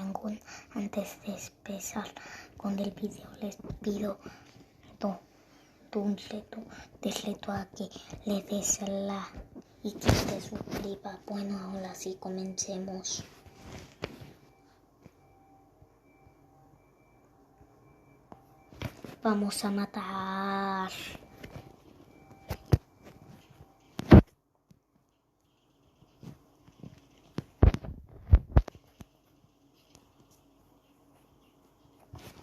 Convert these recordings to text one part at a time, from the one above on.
Rangoon. Antes de empezar con el video les pido a que le des like y que te suscriba. Bueno, ahora sí comencemos. Vamos a matar.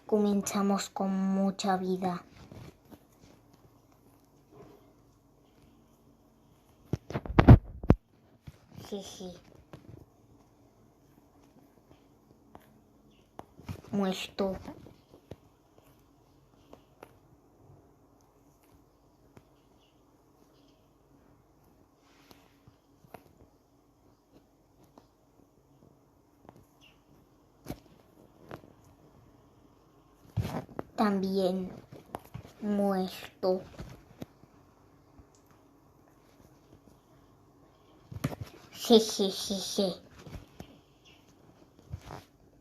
Comenzamos con mucha vida. Sí. Muerto. También muerto. Sí.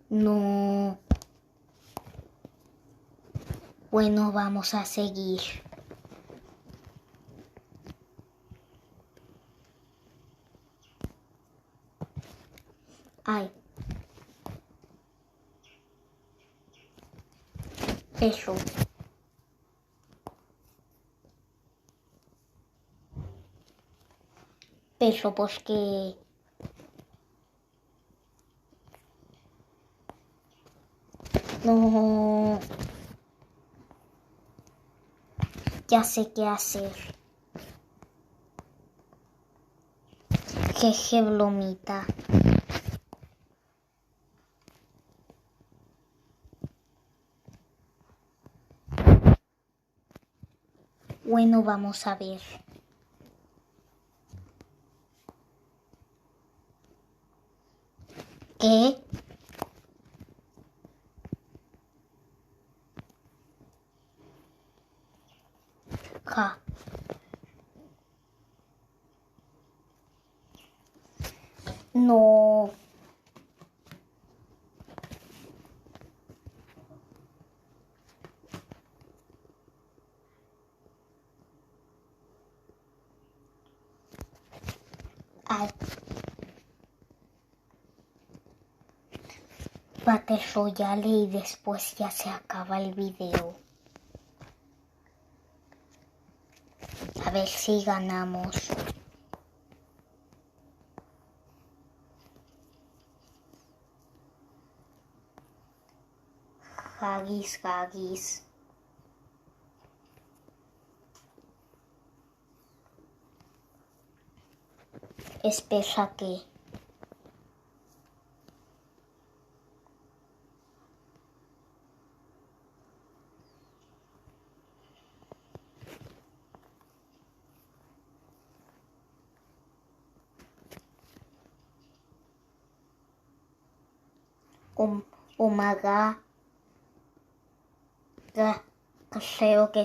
No. Bueno, vamos a seguir. Ay. Eso. Eso, pues que... No. Ya sé qué hacer. Jeje, Blomita. Bueno, vamos a ver. ¿Qué? Ja. No. Ay. Battle Royale y después ya se acaba el video. A ver si ganamos. Haggis. Espera que... Omaga. Creo que